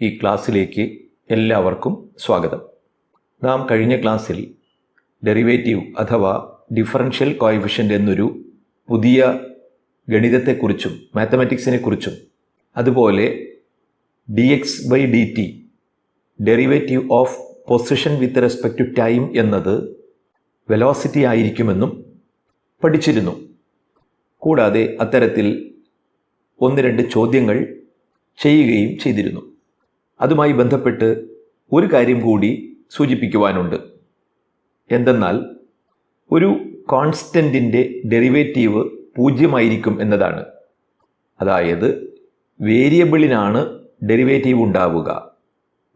ഈ ക്ലാസ്സിലേക്ക് എല്ലാവർക്കും സ്വാഗതം. നാം കഴിഞ്ഞ ക്ലാസ്സിൽ ഡെറിവേറ്റീവ് അഥവാ ഡിഫറൻഷ്യൽ കോഎഫിഷ്യൻ്റ് എന്നൊരു പുതിയ ഗണിതത്തെക്കുറിച്ചും മാത്തമാറ്റിക്സിനെക്കുറിച്ചും അതുപോലെ dx/dt derivative of position with respect to time എന്നത് വെലോസിറ്റി ആയിരിക്കുമെന്നും പഠിച്ചിരുന്നു. കൂടാതെ അത്തരത്തിൽ 1-2 ചോദ്യങ്ങൾ ചെയ്യുകയും ചെയ്തിരുന്നു. അതുമായി ബന്ധപ്പെട്ട് ഒരു കാര്യം കൂടി സൂചിപ്പിക്കുവാനുണ്ട്. എന്തെന്നാൽ ഒരു കോൺസ്റ്റൻറ്റിൻ്റെ ഡെറിവേറ്റീവ് 0 എന്നതാണ്. അതായത് വേരിയബിളിനാണ് ഡെറിവേറ്റീവ് ഉണ്ടാവുക.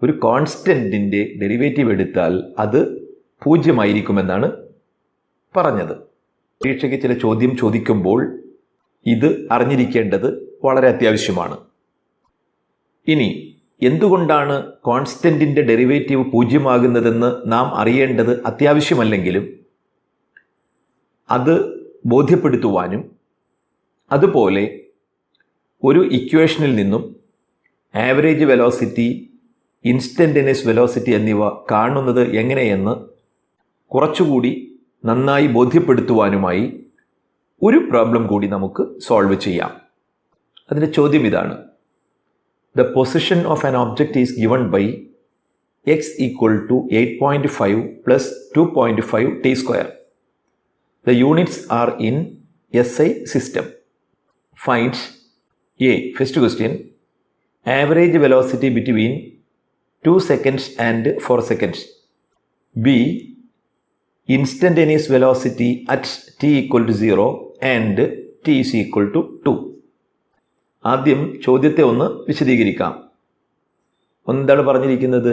ഒരു കോൺസ്റ്റൻറ്റിൻ്റെ ഡെറിവേറ്റീവ് എടുത്താൽ അത് 0 എന്നാണ് പറഞ്ഞത്. പരീക്ഷയ്ക്ക് ചില ചോദ്യം ചോദിക്കുമ്പോൾ ഇത് അറിഞ്ഞിരിക്കേണ്ടത് വളരെ അത്യാവശ്യമാണ്. ഇനി എന്തുകൊണ്ടാണ് കോൺസ്റ്റൻറ്റിൻ്റെ ഡെറിവേറ്റീവ് 0 നാം അറിയേണ്ടത് അത്യാവശ്യമല്ലെങ്കിലും അത് ബോധ്യപ്പെടുത്തുവാനും അതുപോലെ ഒരു ഇക്വേഷനിൽ നിന്നും ആവറേജ് വെലോസിറ്റി, ഇൻസ്റ്റൻറ്റേനിയസ് വെലോസിറ്റി എന്നിവ കാണുന്നത് എങ്ങനെയെന്ന് കുറച്ചുകൂടി നന്നായി ബോധ്യപ്പെടുത്തുവാനുമായി ഒരു പ്രോബ്ലം കൂടി നമുക്ക് സോൾവ് ചെയ്യാം. അതിൻ്റെ ചോദ്യം ഇതാണ്: The position of an object is given by x equal to 8.5 plus 2.5 t square. The units are in SI system. Find A. First question, average velocity between 2 seconds and 4 seconds. B. Instantaneous velocity at t equal to 0 and t is equal to 2. ആദ്യം ചോദ്യത്തെ ഒന്ന് വിശദീകരിക്കാം. എന്താണ് പറഞ്ഞിരിക്കുന്നത്?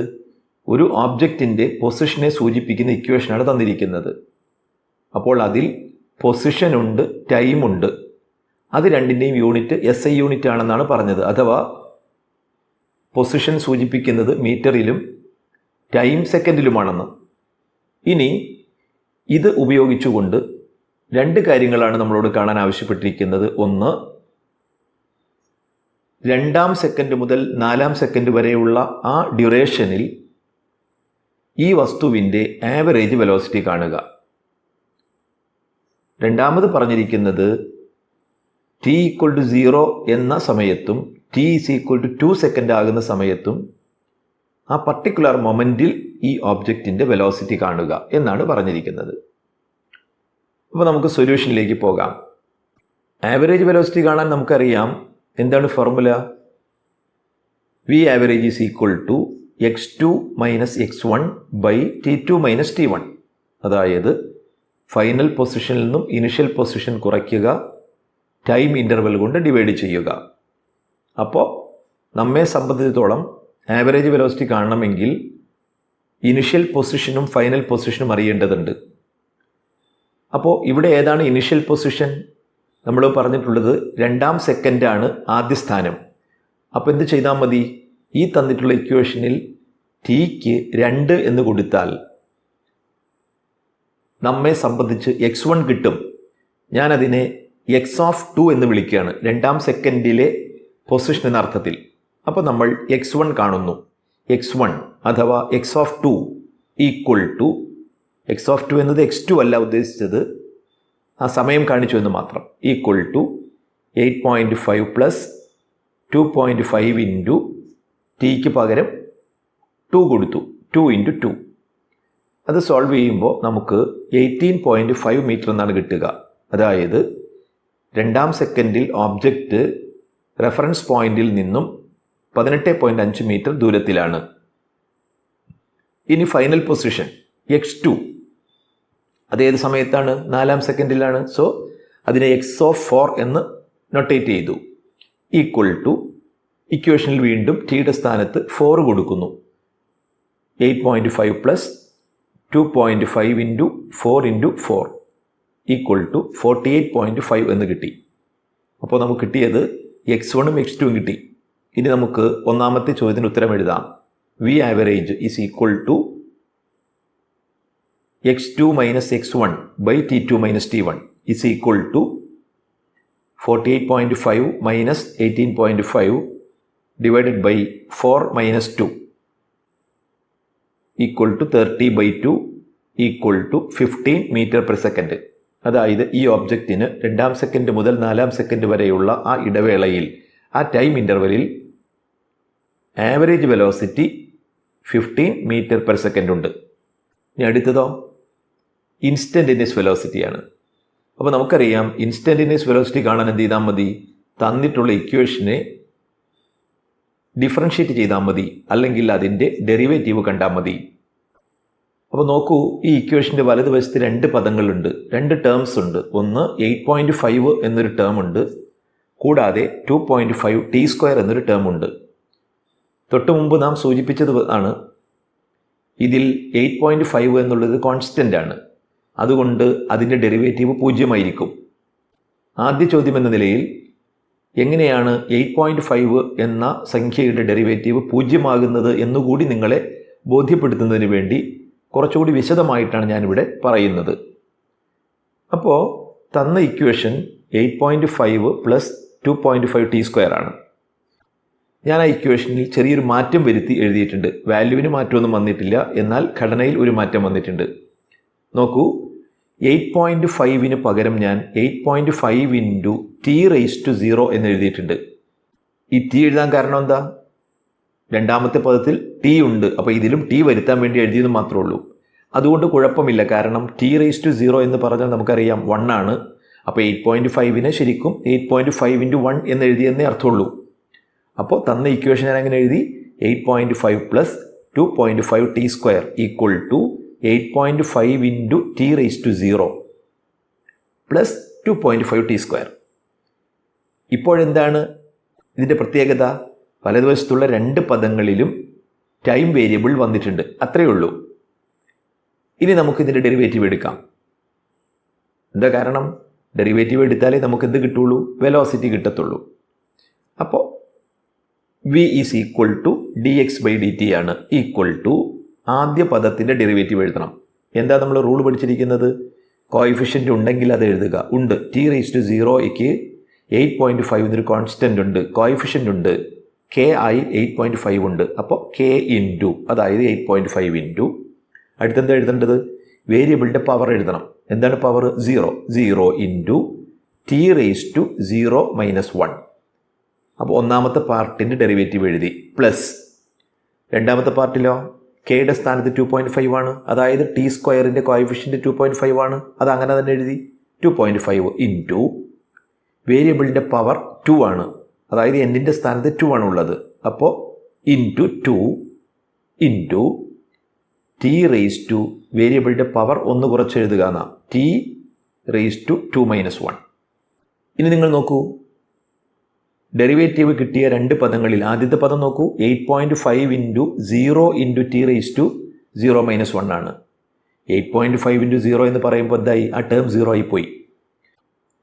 ഒരു ഓബ്ജക്റ്റിൻ്റെ പൊസിഷനെ സൂചിപ്പിക്കുന്ന ഇക്വേഷനാണ് തന്നിരിക്കുന്നത്. അപ്പോൾ അതിൽ പൊസിഷനുണ്ട്, ടൈമുണ്ട്. അത് രണ്ടിൻ്റെയും യൂണിറ്റ് SI യൂണിറ്റ് ആണെന്നാണ് പറഞ്ഞത്. അഥവാ പൊസിഷൻ സൂചിപ്പിക്കുന്നത് മീറ്ററിലും ടൈം സെക്കൻഡിലുമാണെന്ന്. ഇനി ഇത് ഉപയോഗിച്ചുകൊണ്ട് 2 കാര്യങ്ങളാണ് നമ്മളോട് കാണാൻ ആവശ്യപ്പെട്ടിരിക്കുന്നത്. ഒന്ന്, 2 സെക്കൻഡ് മുതൽ 4 സെക്കൻഡ് വരെയുള്ള ആ ഡ്യൂറേഷനിൽ ഈ വസ്തുവിൻ്റെ ആവറേജ് വെലോസിറ്റി കാണുക. രണ്ടാമത് പറഞ്ഞിരിക്കുന്നത് t ഈക്വൽ ടു 0 എന്ന സമയത്തും t is equal to 2 second ആകുന്ന സമയത്തും ആ പർട്ടിക്കുലർ മൊമെൻറ്റിൽ ഈ ഓബ്ജക്റ്റിൻ്റെ വെലോസിറ്റി കാണുക എന്നാണ് പറഞ്ഞിരിക്കുന്നത്. അപ്പോൾ നമുക്ക് സൊല്യൂഷനിലേക്ക് പോകാം. ആവറേജ് വെലോസിറ്റി കാണാൻ നമുക്കറിയാം. എന്താണ് formula? V average is equal to x2 minus x1 by t2 minus t1. അതായത് ഫൈനൽ പൊസിഷനിൽ നിന്നും ഇനിഷ്യൽ പൊസിഷൻ കുറയ്ക്കുക, ടൈം ഇൻ്റർവെൽ കൊണ്ട് ഡിവൈഡ് ചെയ്യുക. അപ്പോൾ നമ്മെ സംബന്ധിച്ചിടത്തോളം ആവറേജ് വെലോസിറ്റി കാണണമെങ്കിൽ ഇനിഷ്യൽ പൊസിഷനും ഫൈനൽ പൊസിഷനും അറിയേണ്ടതുണ്ട്. അപ്പോൾ ഇവിടെ ഏതാണ് ഇനിഷ്യൽ പൊസിഷൻ? നമ്മൾ പറഞ്ഞിട്ടുള്ളത് 2 സെക്കൻഡാണ് ആദ്യ സ്ഥാനം. അപ്പോൾ എന്ത് ചെയ്താൽ മതി? ഈ തന്നിട്ടുള്ള ഇക്വേഷനിൽ ടിക്ക് 2 എന്ന് കൊടുത്താൽ നമ്മെ സംബന്ധിച്ച് x1 കിട്ടും. ഞാനതിനെ x(2) എന്ന് വിളിക്കുകയാണ്, 2 സെക്കൻഡിലെ പൊസിഷൻ എന്ന അർത്ഥത്തിൽ. അപ്പോൾ നമ്മൾ x1 കാണുന്നു. x1 അഥവാ x(2) ഈക്വൽ ടു x(2) എന്നത് x2 അല്ല ഉദ്ദേശിച്ചത്, ആ സമയം കാണിച്ചു എന്ന് മാത്രം. ഈക്വൽ ടു 8.5 പ്ലസ് 2.5 ഇൻറ്റു ടിക്ക് പകരം 2 കൊടുത്തു, 2 ഇൻറ്റു 2. അത് സോൾവ് ചെയ്യുമ്പോൾ നമുക്ക് 18.5 മീറ്റർ എന്നാണ് കിട്ടുക. അതായത് 2 സെക്കൻഡിൽ ഓബ്ജക്റ്റ് റെഫറൻസ് പോയിന്റിൽ നിന്നും 18.5 മീറ്റർ ദൂരത്തിലാണ്. ഇനി ഫൈനൽ പൊസിഷൻ x2, അതേത് സമയത്താണ്? 4 സെക്കൻഡിലാണ്. സോ അതിനെ x(4) എന്ന് നൊട്ടേറ്റ് ചെയ്തു. ഈക്വൽ ടു ഇക്വേഷനിൽ വീണ്ടും ടിയുടെ സ്ഥാനത്ത് 4 കൊടുക്കുന്നു. 8.5 plus 2.5 into 4 into 4 equal to 48.5 എന്ന് കിട്ടി. അപ്പോൾ നമുക്ക് കിട്ടിയത് x1ഉം x2ഉം കിട്ടി. ഇനി നമുക്ക് ഒന്നാമത്തെ ചോദ്യത്തിന് ഉത്തരം എഴുതാം. V average is equal to x2 minus x1 by t2 minus t1 is equal to 48.5 minus 18.5 divided by 4 minus 2 equal to 30/2 equal to 15 metre per second. അതായത് ഈ ഒബ്ജക്റ്റിന് 2 സെക്കൻഡ് മുതൽ 4 സെക്കൻഡ് വരെയുള്ള ആ ഇടവേളയിൽ, ആ ടൈം ഇൻ്റർവെലിൽ average velocity 15 metre per second ഉണ്ട്. ഇനി അടുത്തതോ ഇൻസ്റ്റൻറ്റേനിയസ് വെലോസിറ്റിയാണ്. അപ്പോൾ നമുക്കറിയാം ഇൻസ്റ്റൻറ്റേനിയസ് വെലോസിറ്റി കാണാൻ എന്ത് ചെയ്താൽ മതി? തന്നിട്ടുള്ള ഇക്വേഷനെ ഡിഫറൻഷ്യേറ്റ് ചെയ്താൽ മതി, അല്ലെങ്കിൽ അതിൻ്റെ ഡെറിവേറ്റീവ് കണ്ടാൽ മതി. അപ്പോൾ നോക്കൂ, ഈ ഇക്വേഷൻ്റെ വലതുവശത്ത് 2 പദങ്ങളുണ്ട്, 2 ടേംസ് ഉണ്ട്. ഒന്ന് 8.5 എന്നൊരു ടേം ഉണ്ട്, കൂടാതെ 2.5 t² എന്നൊരു ടേം ഉണ്ട്. തൊട്ട് മുമ്പ് നാം സൂചിപ്പിച്ചത് ആണ്, ഇതിൽ 8.5 എന്നുള്ളത് കോൺസ്റ്റൻ്റ് ആണ്, അതുകൊണ്ട് അതിൻ്റെ ഡെറിവേറ്റീവ് 0 ആദ്യ ചോദ്യം എന്ന നിലയിൽ എങ്ങനെയാണ് 8.5 എന്ന സംഖ്യയുടെ ഡെറിവേറ്റീവ് 0 എന്നുകൂടി നിങ്ങളെ ബോധ്യപ്പെടുത്തുന്നതിന് വേണ്ടി കുറച്ചുകൂടി വിശദമായിട്ടാണ് ഞാനിവിടെ പറയുന്നത്. അപ്പോൾ തന്ന ഇക്വേഷൻ 8.5 പ്ലസ് 2.5 t² ആണ്. ഞാൻ ആ ഇക്വേഷനിൽ ചെറിയൊരു മാറ്റം വരുത്തി എഴുതിയിട്ടുണ്ട്. വാല്യൂവിന് മാറ്റമൊന്നും വന്നിട്ടില്ല, എന്നാൽ ഘടനയിൽ ഒരു മാറ്റം വന്നിട്ടുണ്ട്. നോക്കൂ, 8.5 പകരം ഞാൻ 8.5 ഇൻറ്റു t⁻0 എന്ന് എഴുതിയിട്ടുണ്ട്. ഈ t എഴുതാൻ കാരണം എന്താ? രണ്ടാമത്തെ പദത്തിൽ t ഉണ്ട്, അപ്പോൾ ഇതിലും t വരുത്താൻ വേണ്ടി എഴുതിയെന്ന് മാത്രമേ ഉള്ളൂ. അതുകൊണ്ട് കുഴപ്പമില്ല, കാരണം t⁻0 എന്ന് പറഞ്ഞാൽ നമുക്കറിയാം 1 ആണ്. അപ്പോൾ 8.5 ശരിക്കും 8.5 ഇൻറ്റു 1 എന്ന് എഴുതിയെന്നേ അർത്ഥമുള്ളൂ. അപ്പോൾ തന്ന ഇക്വേഷൻ ഞാൻ അങ്ങനെ എഴുതി, 8.5 plus 2.5 t² equal to 8.5 into t⁻0 plus 2.5 t². ഇപ്പോഴെന്താണ് ഇതിൻ്റെ പ്രത്യേകത? വലതുവശത്തുള്ള 2 പദങ്ങളിലും ടൈം വേരിയബിൾ വന്നിട്ടുണ്ട്, അത്രയേ ഉള്ളൂ. ഇനി നമുക്കിതിൻ്റെ ഡെറിവേറ്റീവ് എടുക്കാം. എന്താ കാരണം? ഡെറിവേറ്റീവ് എടുത്താലേ നമുക്ക് എന്ത് കിട്ടുള്ളൂ? വെലോസിറ്റി കിട്ടത്തുള്ളൂ. അപ്പോൾ v is equal to dx/dt ആണ്, ഈക്വൽ ടു ആദ്യ പദത്തിൻ്റെ ഡെറിവേറ്റീവ് എഴുതണം. എന്താ നമ്മൾ റൂൾ പഠിച്ചിരിക്കുന്നത്? കോയിഫിഷ്യൻ്റ് ഉണ്ടെങ്കിൽ അത് എഴുതുക. ഉണ്ട്, t⁻0യ്ക്ക് 8.5 എന്നൊരു കോൺസ്റ്റൻ്റ് ഉണ്ട്, കോയിഫിഷ്യൻ്റ് ഉണ്ട്, k ആയി 8.5 ഉണ്ട്. അപ്പോൾ k ഇൻറ്റു, അതായത് 8.5 ഇൻറ്റു, അടുത്തെന്താ എഴുതേണ്ടത്? വേരിയബിളിൻ്റെ പവർ എഴുതണം. എന്താണ് പവർ? 0 into t⁻0 minus 1. അപ്പോൾ ഒന്നാമത്തെ പാർട്ടിൻ്റെ ഡെറിവേറ്റീവ് എഴുതി, പ്ലസ് രണ്ടാമത്തെ പാർട്ടിലോ കെയുടെ സ്ഥാനത്ത് 2.5 ആണ്, അതായത് t² കോയിഫിഷ്യൻ്റ് 2.5 ആണ്, അത് അങ്ങനെ തന്നെ എഴുതി. 2.5 ഇൻറ്റു വേരിയബിളിൻ്റെ പവർ 2 ആണ്, അതായത് എന്നിൻ്റെ സ്ഥാനത്ത് 2 ആണ് ഉള്ളത്. അപ്പോൾ ഇൻറ്റു 2 ഇൻറ്റു t⁻2 വേരിയബിളിൻ്റെ പവർ 1 കുറച്ച് എഴുതുക എന്നാ, t⁻2 മൈനസ് 1. ഇനി നിങ്ങൾ നോക്കൂ, ഡെറിവേറ്റീവ് കിട്ടിയ 2 പദങ്ങളിൽ ആദ്യത്തെ പദം നോക്കൂ, 8.5 ഇൻറ്റു 0 ഇൻറ്റു t⁻0 മൈനസ് 1 ആണ്. 8.5 ഇൻറ്റു 0 എന്ന് പറയുമ്പോൾ എന്തായി? ആ ടേം 0 ആയിപ്പോയി.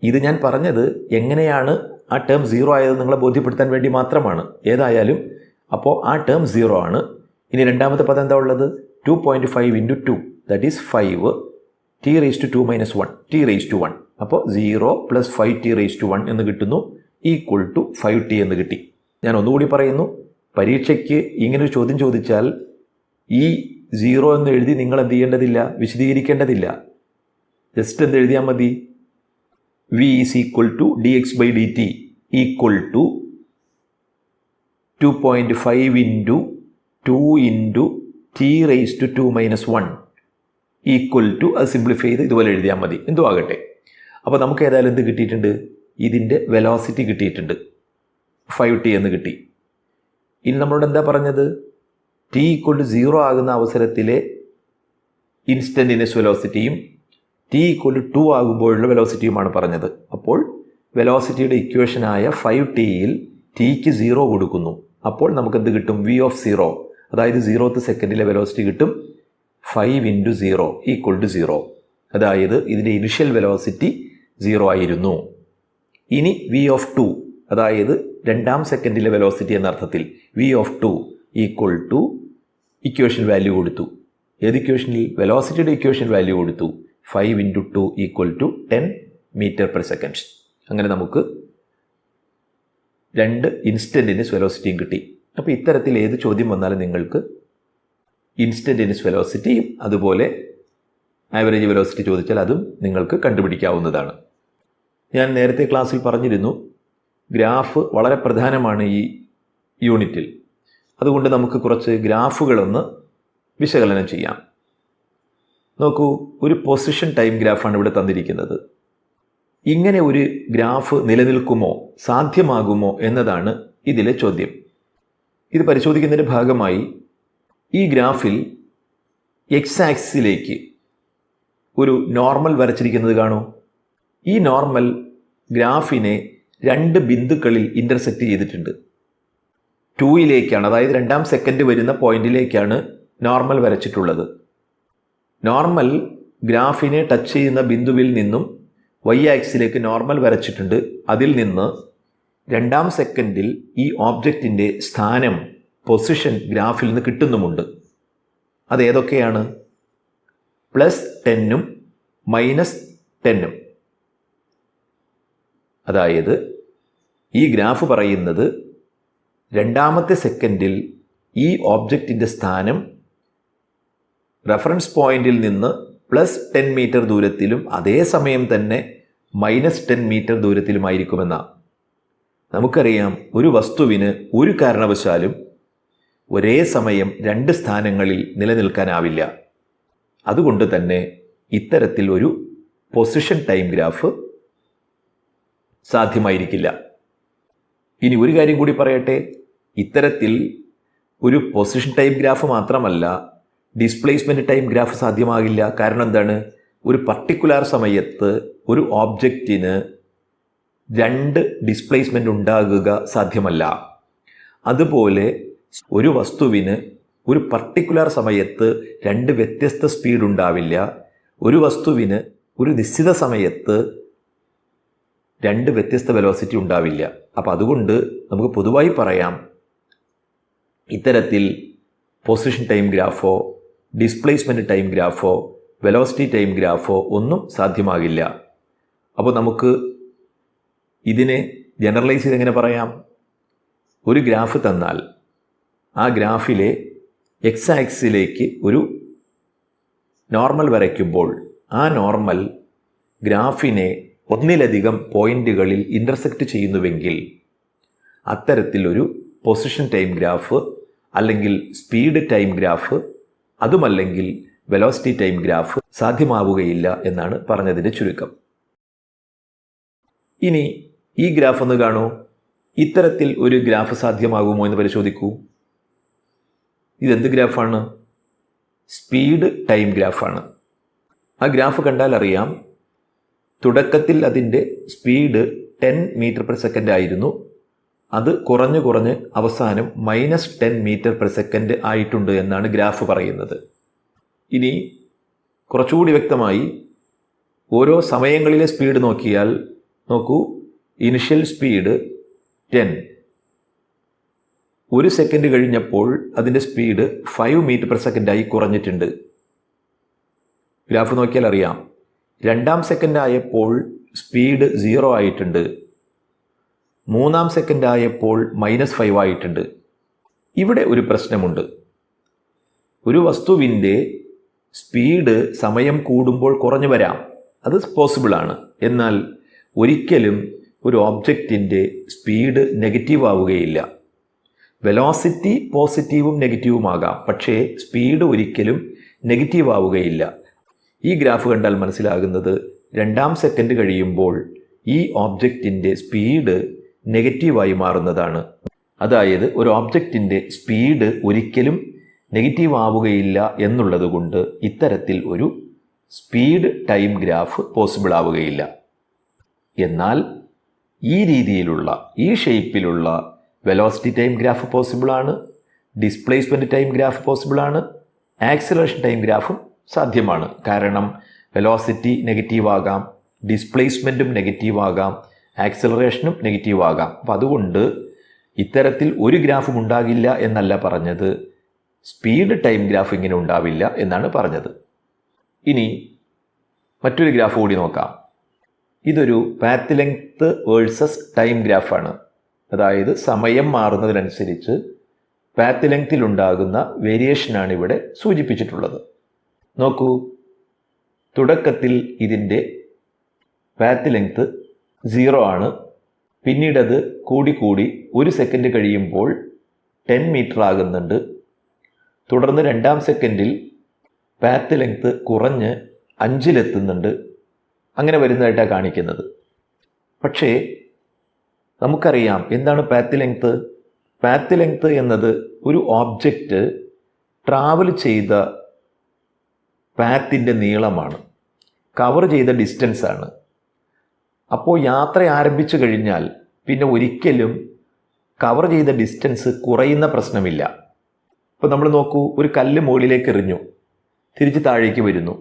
ഇത് ഞാൻ പറഞ്ഞത് എങ്ങനെയാണ് ആ ടേം 0 ആയത് നിങ്ങളെ ബോധ്യപ്പെടുത്താൻ വേണ്ടി മാത്രമാണ്. ഏതായാലും അപ്പോൾ ആ ടേം 0 ആണ്. ഇനി രണ്ടാമത്തെ പദം എന്താ ഉള്ളത്? 2.5 into 2, that is 5 t⁻2 minus 1 t⁻1. അപ്പോൾ 0 പ്ലസ് 5 t⁻1 എന്ന് കിട്ടുന്നു, ഈക്വൽ ടു 5t എന്ന് കിട്ടി. ഞാൻ ഒന്നുകൂടി പറയുന്നു, പരീക്ഷയ്ക്ക് ഇങ്ങനൊരു ചോദ്യം ചോദിച്ചാൽ ഈ 0 എന്ന് എഴുതി നിങ്ങൾ എന്ത് ചെയ്യേണ്ടതില്ല, വിശദീകരിക്കേണ്ടതില്ല. ജസ്റ്റ് എന്ത് എഴുതിയാൽ മതി? v is equal to dx/dt equal to 2.5 into 2 into t⁻2 minus 1 equal to, അത് സിംപ്ലിഫൈ ചെയ്ത് ഇതുപോലെ എഴുതിയാൽ മതി. എന്തോ ആകട്ടെ. അപ്പോൾ നമുക്ക് ഏതായാലും എന്ത് കിട്ടിയിട്ടുണ്ട്? ഇതിൻ്റെ വെലോസിറ്റി കിട്ടിയിട്ടുണ്ട്, 5t എന്ന് കിട്ടി. ഇനി നമ്മളോട് എന്താ പറഞ്ഞത്? t=0 ആകുന്ന അവസരത്തിലെ ഇൻസ്റ്റൻറ്റേനിയസ് വെലോസിറ്റിയും t=2 ആകുമ്പോഴുള്ള വെലോസിറ്റിയുമാണ് പറഞ്ഞത്. അപ്പോൾ വെലോസിറ്റിയുടെ ഇക്വേഷനായ 5tയിൽ tക്ക് 0 കൊടുക്കുന്നു. അപ്പോൾ നമുക്കെന്ത് കിട്ടും? v(0), അതായത് 0th സെക്കൻഡിലെ വെലോസിറ്റി കിട്ടും 5 ഇൻറ്റു 0 ഈക്വൽ ടു 0. അതായത് ഇതിൻ്റെ ഇനിഷ്യൽ വെലോസിറ്റി 0 ആയിരുന്നു. ഇനി v(2), അതായത് 2ാം സെക്കൻഡിലെ വെലോസിറ്റി എന്ന അർത്ഥത്തിൽ v(2) equal to equation value കൊടുത്തു. ഏത് ഇക്വേഷനിൽ? വെലോസിറ്റിയുടെ ഇക്വേഷൻ വാല്യൂ കൊടുത്തു. 5 into 2 equal to 10 metre per second. അങ്ങനെ നമുക്ക് 2 ഇൻസ്റ്റൻറ്റേനിയസ് വെലോസിറ്റിയും കിട്ടി. അപ്പോൾ ഇത്തരത്തിൽ ഏത് ചോദ്യം വന്നാലും നിങ്ങൾക്ക് ഇൻസ്റ്റൻറ്റേനിയസ് വെലോസിറ്റിയും അതുപോലെ ആവറേജ് വെലോസിറ്റി ചോദിച്ചാൽ അതും നിങ്ങൾക്ക് കണ്ടുപിടിക്കാവുന്നതാണ്. ഞാൻ നേരത്തെ ക്ലാസ്സിൽ പറഞ്ഞിരുന്നു, ഗ്രാഫ് വളരെ പ്രധാനമാണ് ഈ യൂണിറ്റിൽ. അതുകൊണ്ട് നമുക്ക് കുറച്ച് ഗ്രാഫുകളൊന്ന് വിശകലനം ചെയ്യാം. നോക്കൂ, ഒരു പൊസിഷൻ ടൈം ഗ്രാഫാണ് ഇവിടെ തന്നിരിക്കുന്നത്. ഇങ്ങനെ ഒരു ഗ്രാഫ് നിലനിൽക്കുമോ, സാധ്യമാകുമോ എന്നതാണ് ഇതിലെ ചോദ്യം. ഇത് പരിശോധിക്കുന്നതിൻ്റെ ഭാഗമായി ഈ ഗ്രാഫിൽ എക്സ് ആക്സിസിലേക്ക് ഒരു നോർമൽ വരച്ചിരിക്കുന്നത് കാണൂ. ഈ നോർമൽ ഗ്രാഫിനെ 2 ബിന്ദുക്കളിൽ ഇൻ്റർസെക്റ്റ് ചെയ്തിട്ടുണ്ട്. 2യിലേക്കാണ്, അതായത് 2ാം സെക്കൻഡ് വരുന്ന പോയിന്റിലേക്കാണ് നോർമൽ വരച്ചിട്ടുള്ളത്. നോർമൽ ഗ്രാഫിനെ ടച്ച് ചെയ്യുന്ന ബിന്ദുവിൽ നിന്നും y ആക്സിലേക്ക് നോർമൽ വരച്ചിട്ടുണ്ട്. അതിൽ നിന്ന് 2ാം സെക്കൻഡിൽ ഈ ഓബ്ജക്റ്റിൻ്റെ സ്ഥാനം, പൊസിഷൻ ഗ്രാഫിൽ നിന്ന് കിട്ടുന്നുമുണ്ട്. അതേതൊക്കെയാണ്? +10ഉം -10ഉം. അതായത് ഈ ഗ്രാഫ് പറയുന്നത് 2ാമത്തെ സെക്കൻഡിൽ ഈ ഓബ്ജക്റ്റിൻ്റെ സ്ഥാനം റെഫറൻസ് പോയിന്റിൽ നിന്ന് +10 മീറ്റർ ദൂരത്തിലും അതേസമയം തന്നെ -10 മീറ്റർ ദൂരത്തിലുമായിരിക്കുമെന്നാണ്. നമുക്കറിയാം, ഒരു വസ്തുവിന് ഒരു കാരണവശാലും ഒരേ സമയം 2 സ്ഥാനങ്ങളിൽ നിലനിൽക്കാനാവില്ല. അതുകൊണ്ട് തന്നെ ഇത്തരത്തിൽ ഒരു പൊസിഷൻ ടൈം ഗ്രാഫ് സാധ്യമായിരിക്കില്ല. ഇനി ഒരു കാര്യം കൂടി പറയട്ടെ, ഇത്തരത്തിൽ ഒരു പൊസിഷൻ ടൈം ഗ്രാഫ് മാത്രമല്ല, ഡിസ്പ്ലേസ്മെൻറ്റ് ടൈം ഗ്രാഫ് സാധ്യമാകില്ല. കാരണം എന്താണ്? ഒരു പർട്ടിക്കുലർ സമയത്ത് ഒരു ഓബ്ജക്റ്റിന് 2 ഡിസ്പ്ലേസ്മെൻ്റ് ഉണ്ടാകുക സാധ്യമല്ല. അതുപോലെ ഒരു വസ്തുവിന് ഒരു പർട്ടിക്കുലർ സമയത്ത് 2 വ്യത്യസ്ത സ്പീഡ് ഉണ്ടാവില്ല. ഒരു വസ്തുവിന് ഒരു നിശ്ചിത സമയത്ത് 2 വ്യത്യസ്ത വെലോസിറ്റി ഉണ്ടാവില്ല. അപ്പോൾ അതുകൊണ്ട് നമുക്ക് പൊതുവായി പറയാം, ഇത്തരത്തിൽ position time ഗ്രാഫോ displacement time ഗ്രാഫോ velocity time ഗ്രാഫോ ഒന്നും സാധ്യമാകില്ല. അപ്പോൾ നമുക്ക് ഇതിനെ ജനറലൈസ് ചെയ്ത് എങ്ങനെ പറയാം? ഒരു ഗ്രാഫ് തന്നാൽ ആ ഗ്രാഫിലെ എക്സ് ആക്സിസിലേക്ക് ഒരു നോർമൽ വരയ്ക്കുമ്പോൾ ആ നോർമൽ ഗ്രാഫിനെ ഒന്നിലധികം പോയിന്റുകളിൽ ഇൻ്റർസെക്റ്റ് ചെയ്യുന്നുവെങ്കിൽ അത്തരത്തിലൊരു പൊസിഷൻ ടൈം ഗ്രാഫ് അല്ലെങ്കിൽ സ്പീഡ് ടൈം ഗ്രാഫ്, അതുമല്ലെങ്കിൽ വെലോസിറ്റി ടൈം ഗ്രാഫ് സാധ്യമാവുകയില്ല എന്നാണ് പറഞ്ഞതിൻ്റെ ചുരുക്കം. ഇനി ഈ ഗ്രാഫ് ഒന്ന് കാണൂ. ഇത്തരത്തിൽ ഒരു ഗ്രാഫ് സാധ്യമാകുമോ എന്ന് പരിശോധിക്കൂ. ഇതെന്ത് ഗ്രാഫാണ്? Speed time ഗ്രാഫാണ്. ആ ഗ്രാഫ് കണ്ടാൽ അറിയാം, തുടക്കത്തിൽ അതിൻ്റെ സ്പീഡ് 10 മീറ്റർ പെർ സെക്കൻഡ് ആയിരുന്നു. അത് കുറഞ്ഞ് കുറഞ്ഞ് അവസാനം -10 മീറ്റർ പെർ സെക്കൻഡ് ആയിട്ടുണ്ട് എന്നാണ് ഗ്രാഫ് പറയുന്നത്. ഇനി കുറച്ചുകൂടി വ്യക്തമായി ഓരോ സമയങ്ങളിലെ സ്പീഡ് നോക്കിയാൽ നോക്കൂ, ഇനിഷ്യൽ സ്പീഡ് 10, 1 സെക്കൻഡ് കഴിഞ്ഞപ്പോൾ അതിൻ്റെ സ്പീഡ് 5 മീറ്റർ പെർ സെക്കൻഡായി കുറഞ്ഞിട്ടുണ്ട്. ഗ്രാഫ് നോക്കിയാൽ അറിയാം, 2ാം സെക്കൻഡ് ആയപ്പോൾ സ്പീഡ് 0 ആയിട്ടുണ്ട്. 3ാം സെക്കൻഡ് ആയപ്പോൾ -5 ആയിട്ടുണ്ട്. ഇവിടെ ഒരു പ്രശ്നമുണ്ട്. ഒരു വസ്തുവിൻ്റെ സ്പീഡ് സമയം കൂടുമ്പോൾ കുറഞ്ഞു വരാം, അത് പോസിബിളാണ്. എന്നാൽ ഒരിക്കലും ഒരു ഓബ്ജക്റ്റിൻ്റെ സ്പീഡ് നെഗറ്റീവ് ആവുകയില്ല. വെലോസിറ്റി പോസിറ്റീവും നെഗറ്റീവുമാകാം, പക്ഷേ സ്പീഡ് ഒരിക്കലും നെഗറ്റീവ് ആവുകയില്ല. ഈ ഗ്രാഫ് കണ്ടാൽ മനസ്സിലാകുന്നത് 2ാം സെക്കൻഡ് കഴിയുമ്പോൾ ഈ ഓബ്ജക്റ്റിൻ്റെ സ്പീഡ് നെഗറ്റീവായി മാറുന്നതാണ്. അതായത് ഒരു ഓബ്ജക്റ്റിൻ്റെ സ്പീഡ് ഒരിക്കലും നെഗറ്റീവ് ആവുകയില്ല എന്നുള്ളത് കൊണ്ട് ഇത്തരത്തിൽ ഒരു സ്പീഡ് ടൈം ഗ്രാഫ് പോസിബിൾ ആവുകയില്ല. എന്നാൽ ഈ രീതിയിലുള്ള, ഈ ഷേപ്പിലുള്ള വെലോസിറ്റി ടൈം ഗ്രാഫ് പോസിബിളാണ്, ഡിസ്പ്ലേസ്മെൻറ്റ് ടൈം ഗ്രാഫ് പോസിബിളാണ്, ആക്സിലറേഷൻ ടൈം ഗ്രാഫും സാധ്യമാണ്. കാരണം വെലോസിറ്റി നെഗറ്റീവ് ആകാം, ഡിസ്പ്ലേസ്മെൻറ്റും നെഗറ്റീവ് ആകാം, ആക്സിലറേഷനും നെഗറ്റീവ് ആകാം. അപ്പം അതുകൊണ്ട് ഇത്തരത്തിൽ ഒരു ഗ്രാഫും ഉണ്ടാകില്ല എന്നല്ല പറഞ്ഞത്, സ്പീഡ് ടൈം ഗ്രാഫ് ഇങ്ങനെ ഉണ്ടാവില്ല എന്നാണ് പറഞ്ഞത്. ഇനി മറ്റൊരു ഗ്രാഫ് കൂടി നോക്കാം. ഇതൊരു പാത്ത് ലെങ്ത് വേഴ്സസ് ടൈം ഗ്രാഫാണ്. അതായത് സമയം മാറുന്നതിനനുസരിച്ച് പാത്ത് ലെങ്തിലുണ്ടാകുന്ന വേരിയേഷനാണ് ഇവിടെ സൂചിപ്പിച്ചിട്ടുള്ളത്. നോക്കൂ, തുടക്കത്തിൽ ഇതിൻ്റെ പാത്ത് ലെങ്ത് 0 ആണ്. പിന്നീടത് കൂടി 1 സെക്കൻഡ് കഴിയുമ്പോൾ 10 മീറ്റർ ആകുന്നുണ്ട്. തുടർന്ന് 2-ാം സെക്കൻഡിൽ പാത്ത് ലെങ്ത് കുറഞ്ഞ് 5-ലെത്തുന്നുണ്ട്. അങ്ങനെ വരുന്നതായിട്ടാണ് കാണിക്കുന്നത്. പക്ഷേ നമുക്കറിയാം എന്താണ് പാത്ത് ലെങ്ത്. പാത്ത് ലെങ്ത് എന്നത് ഒരു ഓബ്ജക്റ്റ് ട്രാവൽ ചെയ്ത പാത്തിൻ്റെ നീളമാണ്, കവർ ചെയ്ത ഡിസ്റ്റൻസാണ്. അപ്പോൾ യാത്ര ആരംഭിച്ചു കഴിഞ്ഞാൽ പിന്നെ ഒരിക്കലും കവർ ചെയ്ത ഡിസ്റ്റൻസ് കുറയുന്ന പ്രശ്നമില്ല. ഇപ്പോൾ നമ്മൾ നോക്കൂ, ഒരു കല്ല് മുകളിലേക്ക് എറിഞ്ഞു, തിരിച്ച് താഴേക്ക് വരുന്നു.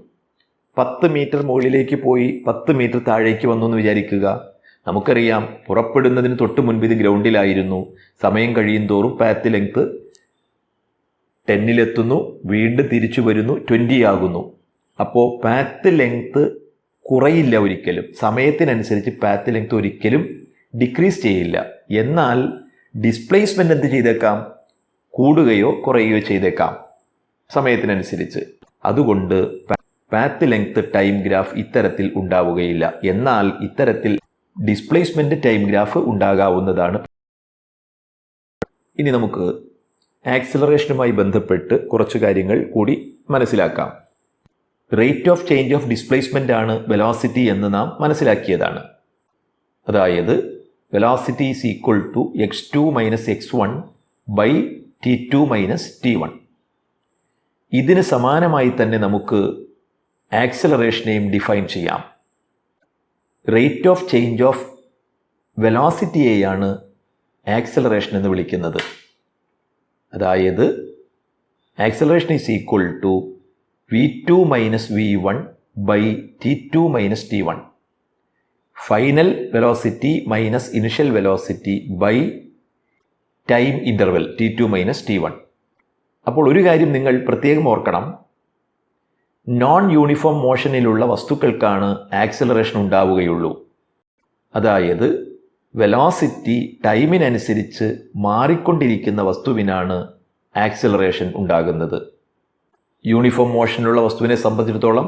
10 മീറ്റർ മുകളിലേക്ക് പോയി 10 മീറ്റർ താഴേക്ക് വന്നു എന്ന് വിചാരിക്കുക. നമുക്കറിയാം പുറപ്പെടുന്നതിന് തൊട്ട് മുൻപ് ഇത് ഗ്രൗണ്ടിലായിരുന്നു. സമയം കഴിയും തോറും പാത്ത് ലെങ്ത് 10-ലെത്തുന്നു, വീണ്ടും തിരിച്ചു വരുന്നു, 20 ആകുന്നു. അപ്പോൾ പാത്ത് ലെങ്ത് കുറയില്ല ഒരിക്കലും. സമയത്തിനനുസരിച്ച് പാത്ത് ലെങ്ത് ഒരിക്കലും ഡിക്രീസ് ചെയ്യില്ല. എന്നാൽ ഡിസ്പ്ലേസ്മെൻ്റ് എന്ത് ചെയ്തേക്കാം? കൂടുകയോ കുറയുകയോ ചെയ്തേക്കാം സമയത്തിനനുസരിച്ച്. അതുകൊണ്ട് പാത്ത് ലെങ്ത് ടൈം ഗ്രാഫ് ഇത്തരത്തിൽ ഉണ്ടാവുകയില്ല. എന്നാൽ ഇത്തരത്തിൽ ഡിസ്പ്ലേസ്മെൻ്റ് ടൈം ഗ്രാഫ് ഉണ്ടാകാവുന്നതാണ്. ഇനി നമുക്ക് ആക്സിലറേഷനുമായി ബന്ധപ്പെട്ട് കുറച്ച് കാര്യങ്ങൾ കൂടി മനസ്സിലാക്കാം. Rate of change of displacement ആണ് വെലോസിറ്റി എന്ന് നാം മനസ്സിലാക്കിയതാണ്. അതായത് velocity is equal to x2 - x1 by t2 - t1. ഇതിന് സമാനമായി തന്നെ നമുക്ക് ആക്സിലറേഷനെയും ഡിഫൈൻ ചെയ്യാം. റേറ്റ് ഓഫ് ചേഞ്ച് ഓഫ് വെലോസിറ്റിയെയാണ് ആക്സിലറേഷൻ എന്ന് വിളിക്കുന്നത്. അതായത് acceleration is equal to v2 - v1 by t2 - t1. Final velocity minus initial velocity by time interval t2 - t1. അപ്പോൾ ഒരു കാര്യം നിങ്ങൾ പ്രത്യേകം ഓർക്കണം, നോൺ യൂണിഫോം മോഷനിലുള്ള വസ്തുക്കൾക്കാണ് ആക്സിലറേഷൻ ഉണ്ടാവുകയുള്ളൂ. അതായത് വെലോസിറ്റി ടൈമിനനുസരിച്ച് മാറിക്കൊണ്ടിരിക്കുന്ന വസ്തുവിനാണ് ആക്സിലറേഷൻ ഉണ്ടാകുന്നത്. യൂണിഫോം മോഷനുള്ള വസ്തുവിനെ സംബന്ധിച്ചിടത്തോളം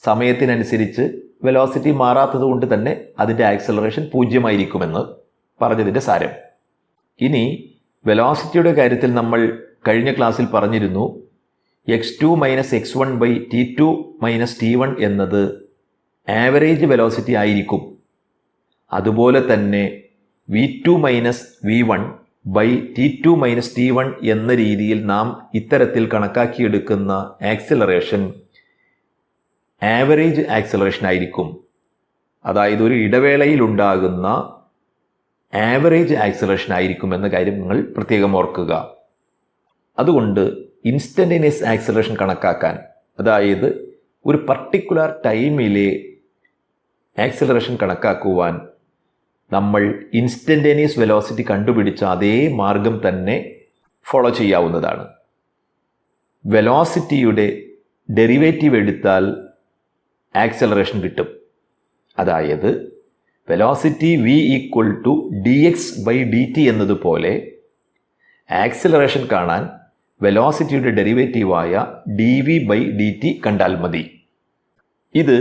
സമയത്തിനനുസരിച്ച് വെലോസിറ്റി മാറാത്തത് കൊണ്ട് തന്നെ അതിൻ്റെ ആക്സിലറേഷൻ 0 പറഞ്ഞതിൻ്റെ സാരം. ഇനി വെലോസിറ്റിയുടെ കാര്യത്തിൽ നമ്മൾ കഴിഞ്ഞ ക്ലാസ്സിൽ പറഞ്ഞിരുന്നു x2 - x1 by t2 - t1 എന്നത് ആവറേജ് വെലോസിറ്റി ആയിരിക്കും. അതുപോലെ തന്നെ v2 - v1 by t2 - t1 എന്ന രീതിയിൽ നാം ഇത്തരത്തിൽ കണക്കാക്കിയെടുക്കുന്ന ആക്സിലറേഷൻ ആവറേജ് ആക്സിലറേഷൻ ആയിരിക്കും. അതായത് ഒരു ഇടവേളയിൽ ഉണ്ടാകുന്ന ആവറേജ് ആക്സിലറേഷൻ ആയിരിക്കും എന്ന കാര്യം നിങ്ങൾ പ്രത്യേകം ഓർക്കുക. അതുകൊണ്ട് ഇൻസ്റ്റൻറ്റേനിയസ് ആക്സിലറേഷൻ കണക്കാക്കാൻ, അതായത് ഒരു പർട്ടിക്കുലർ ടൈമിലെ ആക്സിലറേഷൻ കണക്കാക്കുവാൻ നമ്മൾ ഇൻസ്റ്റൻറ്റേനിയസ് വെലോസിറ്റി കണ്ടുപിടിച്ച അതേ മാർഗം തന്നെ ഫോളോ ചെയ്യാവുന്നതാണ്. വെലോസിറ്റിയുടെ ഡെറിവേറ്റീവ് എടുത്താൽ ആക്സിലറേഷൻ കിട്ടും. അതായത് velocity v equal to dx by dt എന്നതുപോലെ ആക്സിലറേഷൻ കാണാൻ വെലോസിറ്റിയുടെ ഡെറിവേറ്റീവായ dv ബൈ dt കണ്ടാൽ മതി. ഇത്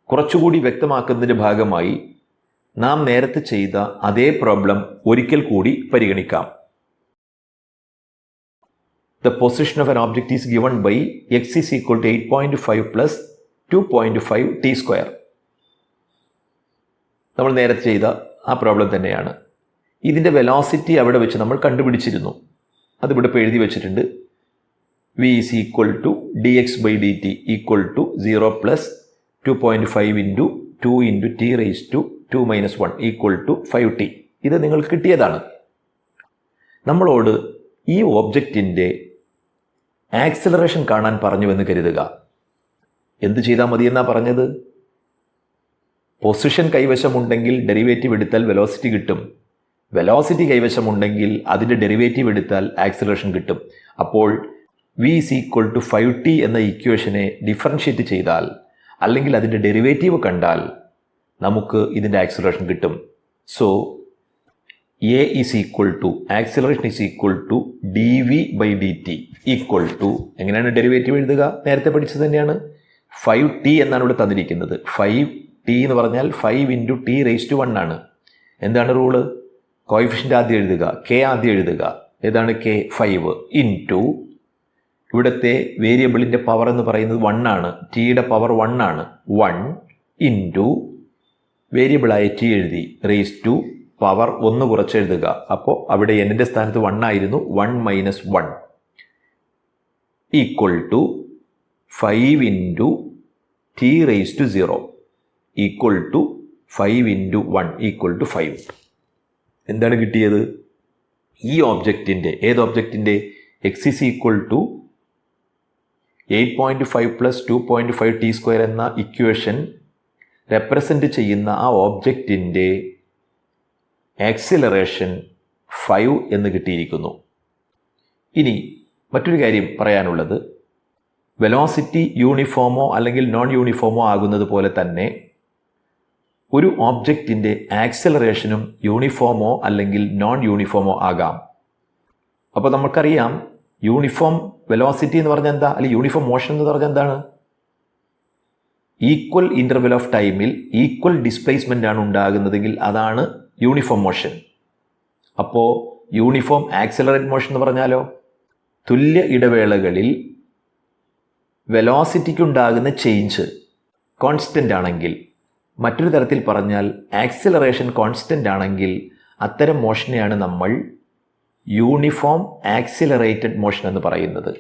കുറച്ചുകൂടി വ്യക്തമാക്കുന്നതിൻ്റെ ഭാഗമായി നാം നേരത്തെ ചെയ്ത അതേ പ്രോബ്ലം ഒരിക്കൽ കൂടി പരിഗണിക്കാം. The position of an object is given by x is equal to 8.5 plus 2.5 t square. നമ്മൾ നേരത്തെ ചെയ്ത ആ പ്രോബ്ലം തന്നെയാണ്. ഇതിൻ്റെ വെലോസിറ്റി അവിടെ വെച്ച് നമ്മൾ കണ്ടുപിടിച്ചിരുന്നു. അതിവിടെ ഇപ്പോൾ എഴുതി വെച്ചിട്ടുണ്ട്. v is equal to dx by dt equal to 0 plus 2.5 into 2 into t raised to 2 minus 1 equal to 5t. ഇത് നിങ്ങൾക്ക് കിട്ടിയതാണ്. നമ്മളോട് ഈ ഓബ്ജക്റ്റിൻ്റെ ആക്സിലറേഷൻ കാണാൻ പറഞ്ഞുവെന്ന് കരുതുക. എന്ത് ചെയ്താൽ മതിയെന്നാണ് പറഞ്ഞത്? പൊസിഷൻ കൈവശമുണ്ടെങ്കിൽ ഡെറിവേറ്റീവ് എടുത്താൽ വെലോസിറ്റി കിട്ടും. വെലോസിറ്റി കൈവശമുണ്ടെങ്കിൽ അതിൻ്റെ ഡെറിവേറ്റീവ് എടുത്താൽ ആക്സിലറേഷൻ കിട്ടും. അപ്പോൾ v is equal to 5t എന്ന ഇക്വേഷനെ ഡിഫറൻഷ്യേറ്റ് ചെയ്താൽ, അല്ലെങ്കിൽ അതിൻ്റെ ഡെറിവേറ്റീവ് കണ്ടാൽ നമുക്ക് ഇതിൻ്റെ ആക്സിലറേഷൻ കിട്ടും. So A is equal to acceleration is equal to D V by D T equal to എങ്ങനെയാണ് ഡെറിവേറ്റീവ് എഴുതുക? നേരത്തെ പഠിച്ചത് തന്നെയാണ്. 5t എന്നാണ് ഇവിടെ തന്നിരിക്കുന്നത്. 5t എന്ന് പറഞ്ഞാൽ 5 ഇൻറ്റു ടി റേസ് ടു 1 ആണ്. എന്താണ് റൂള്? കോയിഫിഷ്യൻ്റ് ആദ്യം എഴുതുക, കെ ആദ്യം എഴുതുക. ഏതാണ് കെ? 5 ഇൻറ്റു ഇവിടുത്തെ വേരിയബിളിൻ്റെ പവർ എന്ന് പറയുന്നത് 1 ആണ്. ടിയുടെ പവർ 1 ആണ്. 1 ഇൻറ്റു വേരിയബിളായ ടി എഴുതി റേസ് ടു പവർ 1 കുറച്ച് എഴുതുക. അപ്പോൾ അവിടെ എൻ്റെ സ്ഥാനത്ത് 1 ആയിരുന്നു. 1 minus 1 equal to 5 into t raise to 0 equal to 5 into 1 equal to 5. എന്താണ് കിട്ടിയത്? ഈ ഓബ്ജക്റ്റിൻ്റെ, ഏത് ഓബ്ജക്റ്റിൻ്റെ? X is equal to 8.5 plus 2.5 t square എന്ന ഇക്വേഷൻ റെപ്രസെൻ്റ് ചെയ്യുന്ന ആ ഓബ്ജക്റ്റിൻ്റെ ആക്സിലറേഷൻ 5 എന്ന് കിട്ടിയിരിക്കുന്നു. ഇനി മറ്റൊരു കാര്യം പറയാനുള്ളത്, വെലോസിറ്റി യൂണിഫോമോ അല്ലെങ്കിൽ നോൺ യൂണിഫോമോ ആകുന്നത് പോലെ തന്നെ ഒരു ഓബ്ജക്റ്റിൻ്റെ ആക്സിലറേഷനും യൂണിഫോമോ അല്ലെങ്കിൽ നോൺ യൂണിഫോമോ ആകാം. അപ്പോൾ നമുക്കറിയാം യൂണിഫോം വെലോസിറ്റി എന്ന് പറഞ്ഞാൽ എന്താ, അല്ലെങ്കിൽ യൂണിഫോം മോഷൻ എന്ന് പറഞ്ഞാൽ എന്താണ്? ഈക്വൽ ഇൻ്റർവെൽ ഓഫ് ടൈമിൽ ഈക്വൽ ഡിസ്പ്ലേസ്മെൻ്റ് ആണ് ഉണ്ടാകുന്നതെങ്കിൽ അതാണ് യൂണിഫോം മോഷൻ. അപ്പോൾ യൂണിഫോം ആക്സിലറേറ്റ് മോഷൻ എന്ന് പറഞ്ഞാലോ, തുല്യ ഇടവേളകളിൽ വെലോസിറ്റിക്കുണ്ടാകുന്ന ചേഞ്ച് കോൺസ്റ്റൻ്റ് ആണെങ്കിൽ, മറ്റൊരു തരത്തിൽ പറഞ്ഞാൽ ആക്സിലറേഷൻ കോൺസ്റ്റൻ്റ് ആണെങ്കിൽ അത്തരം മോഷനെയാണ് നമ്മൾ യൂണിഫോം ആക്സിലറേറ്റഡ് മോഷൻ എന്ന് പറയുന്നത്.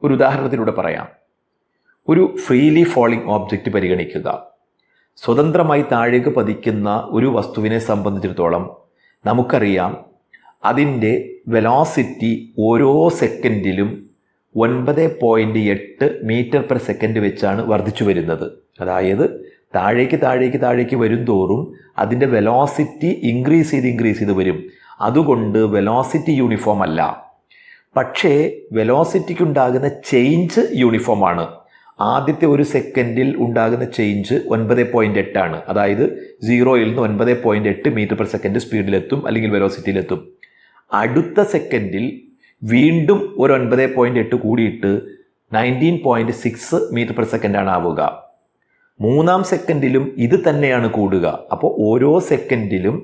ഒരു ഉദാഹരണത്തിലൂടെ പറയാം. ഒരു ഫ്രീലി ഫോളിംഗ് ഓബ്ജക്റ്റ് പരിഗണിക്കുക. സ്വതന്ത്രമായി താഴേക്ക് പതിക്കുന്ന ഒരു വസ്തുവിനെ സംബന്ധിച്ചിടത്തോളം നമുക്കറിയാം അതിൻ്റെ വെലോസിറ്റി ഓരോ സെക്കൻഡിലും 9.8 മീറ്റർ പെർ സെക്കൻഡ് വെച്ചാണ് വർദ്ധിച്ചു വരുന്നത്. അതായത് താഴേക്ക് വരും തോറും അതിൻ്റെ വെലോസിറ്റി ഇൻക്രീസ് ചെയ്ത് വരും. അതുകൊണ്ട് വെലോസിറ്റി യൂണിഫോം അല്ല. പക്ഷേ വെലോസിറ്റിക്കുണ്ടാകുന്ന ചേഞ്ച് യൂണിഫോമാണ്. ആദ്യത്തെ ഒരു സെക്കൻഡിൽ ഉണ്ടാകുന്ന ചേഞ്ച് 9.8 ആണ്. അതായത് 0-ൽ നിന്ന് 9.8 മീറ്റർ പെർ സെക്കൻഡ് സ്പീഡിലെത്തും അല്ലെങ്കിൽ വെലോസിറ്റിയിലെത്തും. അടുത്ത സെക്കൻഡിൽ വീണ്ടും ഒരു 9.8 കൂടിയിട്ട് 19.6 മീറ്റർ പെർ സെക്കൻഡാണ് ആവുക. മൂന്നാം സെക്കൻഡിലും ഇത് തന്നെയാണ് കൂടുക. അപ്പോൾ ഓരോ സെക്കൻഡിലും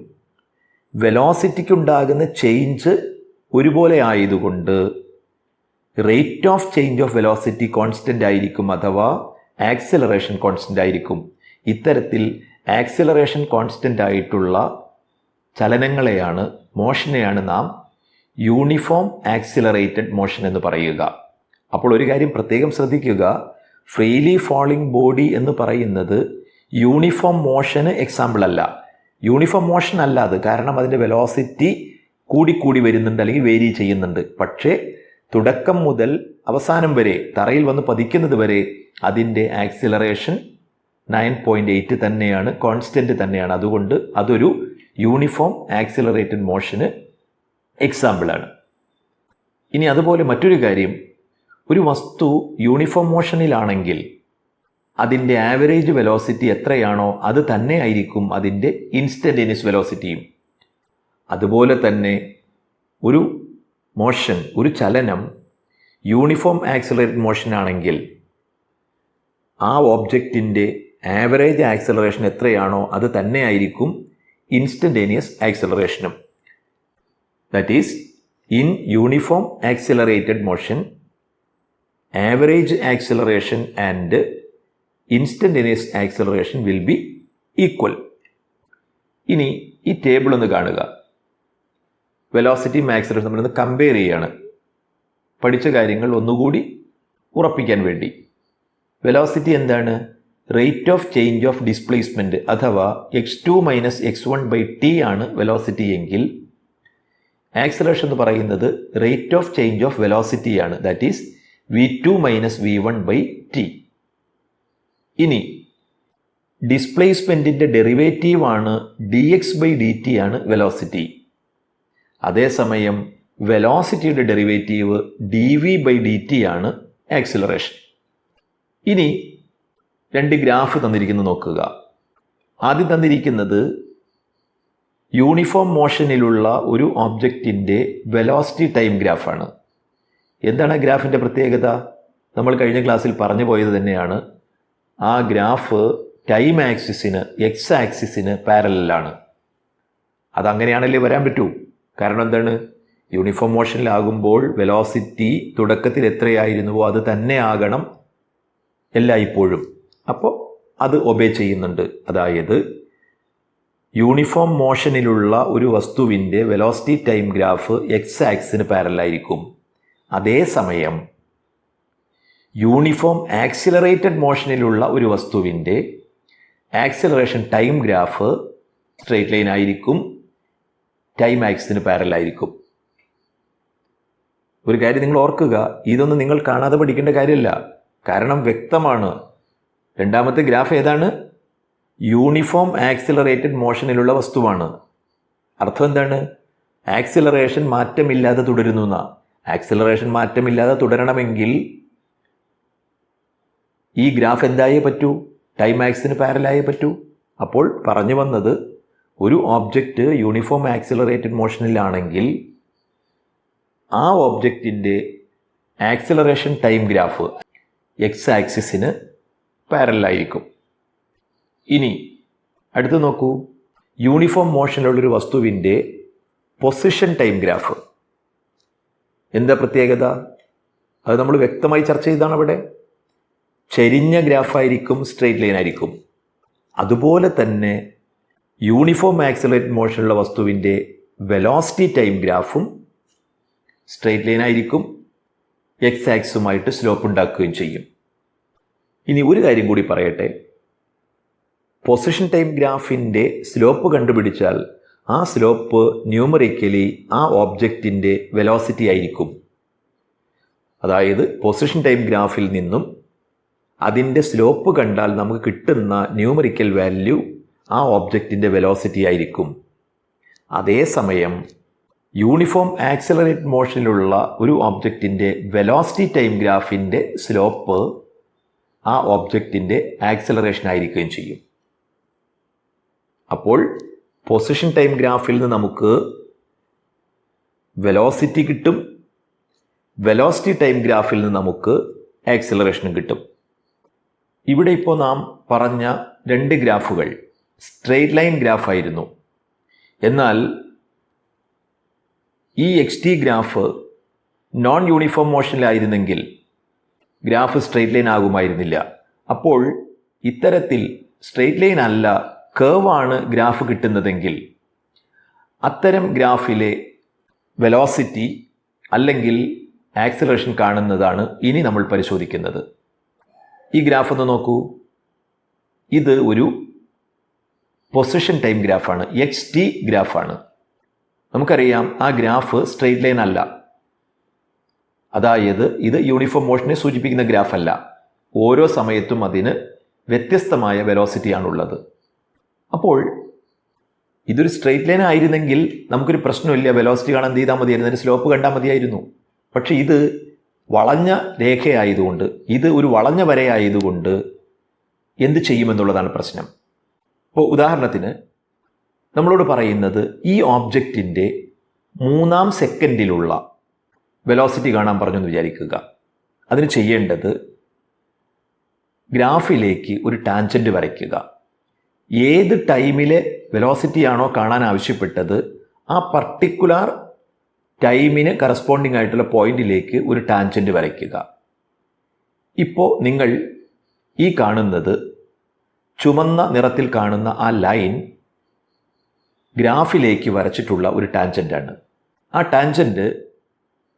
വെലോസിറ്റിക്കുണ്ടാകുന്ന ചേഞ്ച് ഒരുപോലെ ആയതുകൊണ്ട് rate of change of velocity constant ആയിരിക്കും, അഥവാ ആക്സിലറേഷൻ കോൺസ്റ്റൻ്റ് ആയിരിക്കും. ഇത്തരത്തിൽ ആക്സിലറേഷൻ കോൺസ്റ്റൻ്റ് ആയിട്ടുള്ള ചലനങ്ങളെയാണ്, മോഷനെയാണ് നാം യൂണിഫോം ആക്സിലറേറ്റഡ് മോഷൻ എന്ന് പറയുക. അപ്പോൾ ഒരു കാര്യം പ്രത്യേകം ശ്രദ്ധിക്കുക, ഫ്രീലി ഫോളിംഗ് ബോഡി എന്ന് പറയുന്നത് യൂണിഫോം മോഷന് എക്സാമ്പിൾ അല്ല. യൂണിഫോം മോഷൻ അല്ല അത്, കാരണം അതിൻ്റെ വെലോസിറ്റി കൂടിക്കൂടി വരുന്നുണ്ട് അല്ലെങ്കിൽ വേരി ചെയ്യുന്നുണ്ട്. പക്ഷേ തുടക്കം മുതൽ അവസാനം വരെ, തറയിൽ വന്ന് പതിക്കുന്നത് വരെ അതിൻ്റെ ആക്സിലറേഷൻ 9.8 തന്നെയാണ്, കോൺസ്റ്റൻ്റ് തന്നെയാണ്. അതുകൊണ്ട് അതൊരു യൂണിഫോം ആക്സിലറേറ്റഡ് മോഷന് എക്സാമ്പിളാണ്. ഇനി അതുപോലെ മറ്റൊരു കാര്യം, ഒരു വസ്തു യൂണിഫോം മോഷനിലാണെങ്കിൽ അതിൻ്റെ ആവറേജ് വെലോസിറ്റി എത്രയാണോ അത് തന്നെ ആയിരിക്കും അതിൻ്റെ ഇൻസ്റ്റൻറ്റേനിയസ് വെലോസിറ്റിയും. അതുപോലെ തന്നെ ഒരു മോഷൻ, ഒരു ചലനം യൂണിഫോം ആക്സിലറേറ്റഡ് മോഷൻ ആണെങ്കിൽ ആ ഓബ്ജക്റ്റിൻ്റെ ആവറേജ് ആക്സിലറേഷൻ എത്രയാണോ അത് തന്നെ ആയിരിക്കും ഇൻസ്റ്റൻറ്റേനിയസ് ആക്സിലറേഷനും. That is, in uniform accelerated motion average acceleration and instantaneous acceleration will be equal. ഇനി ഈ ടേബിൾ ഒന്ന് കാണുക. വെലോസിറ്റിയും ആക്സിലറേഷൻ നമ്മളൊന്ന് കമ്പയർ ചെയ്യുകയാണ്, പഠിച്ച കാര്യങ്ങൾ ഒന്നുകൂടി ഉറപ്പിക്കാൻ വേണ്ടി. വെലോസിറ്റി എന്താണ്? Rate of change of displacement, അഥവാ x2 മൈനസ് x1/t ആണ് വെലോസിറ്റി എങ്കിൽ ആക്സിലറേഷൻ എന്ന് പറയുന്നത് റേറ്റ് ഓഫ് ചേഞ്ച് ഓഫ് വെലോസിറ്റിയാണ്. That is v2 minus v1/t. ഇനി ഡിസ്പ്ലേസ്മെൻറ്റിൻ്റെ ഡെറിവേറ്റീവ് ആണ് dx/dt ആണ് വെലോസിറ്റി. അതേസമയം വെലോസിറ്റിയുടെ ഡെറിവേറ്റീവ് dv/dt ആണ് ആക്സിലറേഷൻ. ഇനി രണ്ട് ഗ്രാഫ് തന്നിരിക്കുന്നത് നോക്കുക. ആദ്യം തന്നിരിക്കുന്നത് യൂണിഫോം മോഷനിലുള്ള ഒരു ഓബ്ജക്റ്റിൻ്റെ വെലോസിറ്റി ടൈം ഗ്രാഫാണ്. എന്താണ് ആ ഗ്രാഫിൻ്റെ പ്രത്യേകത? നമ്മൾ കഴിഞ്ഞ ക്ലാസ്സിൽ പറഞ്ഞു പോയത് തന്നെയാണ്. ആ ഗ്രാഫ് ടൈം ആക്സിസിന്, എക്സ് ആക്സിസിന് പാരലലാണ്. അതങ്ങനെയാണല്ലേ വരാൻ പറ്റൂ. കാരണം എന്താണ്? യൂണിഫോം മോഷനിലാകുമ്പോൾ വെലോസിറ്റി തുടക്കത്തിൽ എത്രയായിരുന്നുവോ അത് തന്നെ ആകണം എല്ലായ്പ്പോഴും. അപ്പോൾ അത് ഒബേ ചെയ്യുന്നുണ്ട്. അതായത് യൂണിഫോം മോഷനിലുള്ള ഒരു വസ്തുവിൻ്റെ വെലോസിറ്റി ടൈം ഗ്രാഫ് എക്സ് ആക്സിന് പാരലായിരിക്കും. അതേസമയം യൂണിഫോം ആക്സിലറേറ്റഡ് മോഷനിലുള്ള ഒരു വസ്തുവിൻ്റെ acceleration time graph straight line ആയിരിക്കും, ടൈം ആക്സിന് പാരലായിരിക്കും. ഒരു കാര്യം നിങ്ങൾ ഓർക്കുക, ഇതൊന്നും നിങ്ങൾ കാണാതെ പഠിക്കേണ്ട കാര്യമല്ല. കാരണം വ്യക്തമാണ്. രണ്ടാമത്തെ ഗ്രാഫ് ഏതാണ്? യൂണിഫോം ആക്സിലറേറ്റഡ് മോഷനിലുള്ള വസ്തുവാണ്. അർത്ഥം എന്താണ്? ആക്സിലറേഷൻ മാറ്റമില്ലാതെ തുടരുന്നു എന്നാ. ആക്സിലറേഷൻ മാറ്റമില്ലാതെ തുടരണമെങ്കിൽ ഈ ഗ്രാഫ് എന്തായേ പറ്റൂ? ടൈം ആക്സിന് പാരലായേ പറ്റൂ. അപ്പോൾ പറഞ്ഞു വന്നത്, ഒരു ഓബ്ജക്റ്റ് യൂണിഫോം ആക്സിലറേറ്റഡ് മോഷനിലാണെങ്കിൽ ആ ഓബ്ജക്റ്റിൻ്റെ ആക്സിലറേഷൻ ടൈം ഗ്രാഫ് എക്സ് ആക്സിസിന് പാരലായിരിക്കും. ഇനി അടുത്ത് നോക്കൂ, യൂണിഫോം മോഷനിലുള്ളൊരു വസ്തുവിൻ്റെ പൊസിഷൻ ടൈം ഗ്രാഫ്. എന്താ പ്രത്യേകത? അത് നമ്മൾ വ്യക്തമായി ചർച്ച ചെയ്താണ് അവിടെ. ചെരിഞ്ഞ ഗ്രാഫായിരിക്കും, സ്ട്രെയിറ്റ് ലൈൻ ആയിരിക്കും. അതുപോലെ തന്നെ യൂണിഫോം ആക്സിലറേറ്റഡ് മോഷനുള്ള വസ്തുവിൻ്റെ വെലോസിറ്റി ടൈം ഗ്രാഫും സ്ട്രെയിറ്റ് ലൈൻ ആയിരിക്കും, എക്സ് ആക്സുമായിട്ട് സ്ലോപ്പ് ഉണ്ടാക്കുകയും ചെയ്യും. ഇനി ഒരു കാര്യം കൂടി പറയട്ടെ. പൊസിഷൻ ടൈം ഗ്രാഫിൻ്റെ സ്ലോപ്പ് കണ്ടുപിടിച്ചാൽ ആ സ്ലോപ്പ് ന്യൂമറിക്കലി ആ ഓബ്ജക്റ്റിൻ്റെ വെലോസിറ്റി ആയിരിക്കും. അതായത് പൊസിഷൻ ടൈം ഗ്രാഫിൽ നിന്നും അതിൻ്റെ സ്ലോപ്പ് കണ്ടാൽ നമുക്ക് കിട്ടുന്ന ന്യൂമറിക്കൽ വാല്യൂ ആ ഓബ്ജക്റ്റിൻ്റെ വെലോസിറ്റി ആയിരിക്കും. അതേസമയം യൂണിഫോം ആക്സിലറേറ്റഡ് മോഷനിലുള്ള ഒരു ഓബ്ജക്റ്റിൻ്റെ വെലോസിറ്റി ടൈം ഗ്രാഫിൻ്റെ സ്ലോപ്പ് ആ ഓബ്ജക്റ്റിൻ്റെ ആക്സിലറേഷൻ ആയിരിക്കുകയും ചെയ്യും. അപ്പോൾ പൊസിഷൻ ടൈം ഗ്രാഫിൽ നിന്ന് നമുക്ക് വെലോസിറ്റി കിട്ടും, വെലോസിറ്റി ടൈം ഗ്രാഫിൽ നിന്ന് നമുക്ക് ആക്സിലറേഷനും കിട്ടും. ഇവിടെ ഇപ്പോൾ നാം പറഞ്ഞ രണ്ട് ഗ്രാഫുകൾ സ്ട്രെയിറ്റ് ലൈൻ ഗ്രാഫായിരുന്നു. എന്നാൽ ഈ x t graph non uniform മോഷനിലായിരുന്നെങ്കിൽ ഗ്രാഫ് സ്ട്രെയിറ്റ് ലൈൻ ആകുമായിരുന്നില്ല. അപ്പോൾ ഇത്തരത്തിൽ സ്ട്രെയിറ്റ് ലൈൻ അല്ല, കേവാണ് ഗ്രാഫ് കിട്ടുന്നതെങ്കിൽ അത്തരം ഗ്രാഫിലെ വെലോസിറ്റി അല്ലെങ്കിൽ ആക്സിലറേഷൻ കാണുന്നതാണ് ഇനി നമ്മൾ പരിശോധിക്കുന്നത്. ഈ ഗ്രാഫ് ഒന്ന് നോക്കൂ. ഇത് ഒരു പൊസിഷൻ ടൈം ഗ്രാഫാണ്, എക്സ് ടി ഗ്രാഫാണ്. നമുക്കറിയാം ആ ഗ്രാഫ് സ്ട്രെയിറ്റ് ലൈൻ അല്ല. അതായത് ഇത് യൂണിഫോം മോഷനെ സൂചിപ്പിക്കുന്ന ഗ്രാഫല്ല. ഓരോ സമയത്തും അതിന് വ്യത്യസ്തമായ വെലോസിറ്റിയാണുള്ളത്. അപ്പോൾ ഇതൊരു സ്ട്രെയിറ്റ് ലൈൻ ആയിരുന്നെങ്കിൽ നമുക്കൊരു പ്രശ്നമില്ല, വെലോസിറ്റി കാണാൻ എന്ത് ചെയ്താൽ മതിയായിരുന്നു, അതിന് സ്ലോപ്പ് കണ്ടാൽ മതിയായിരുന്നു. പക്ഷേ ഇത് വളഞ്ഞ രേഖയായതുകൊണ്ട്, ഇത് ഒരു വളഞ്ഞ വരയായതുകൊണ്ട് എന്ത് ചെയ്യുമെന്നുള്ളതാണ് പ്രശ്നം. ഇപ്പോൾ ഉദാഹരണത്തിന് നമ്മളോട് പറയുന്നത് ഈ ഓബ്ജക്റ്റിൻ്റെ 3-ാം സെക്കൻഡിലുള്ള വെലോസിറ്റി കാണാൻ പറഞ്ഞെന്ന് വിചാരിക്കുക. അതിന് ചെയ്യേണ്ടത് ഗ്രാഫിലേക്ക് ഒരു ടാൻജൻറ്റ് വരയ്ക്കുക. ഏത് ടൈമിലെ വെലോസിറ്റിയാണോ കാണാൻ ആവശ്യപ്പെട്ടത് ആ പർട്ടിക്കുലർ ടൈമിന് കറസ്പോണ്ടിങ് ആയിട്ടുള്ള പോയിന്റിലേക്ക് ഒരു ടാൻജൻറ്റ് വരയ്ക്കുക. ഇപ്പോൾ നിങ്ങൾ ഈ കാണുന്നത് ചുമന്ന നിറത്തിൽ കാണുന്ന ആ ലൈൻ ഗ്രാഫിലേക്ക് വരച്ചിട്ടുള്ള ഒരു ടാൻജൻ്റാണ്. ആ ടാൻജൻറ്റ്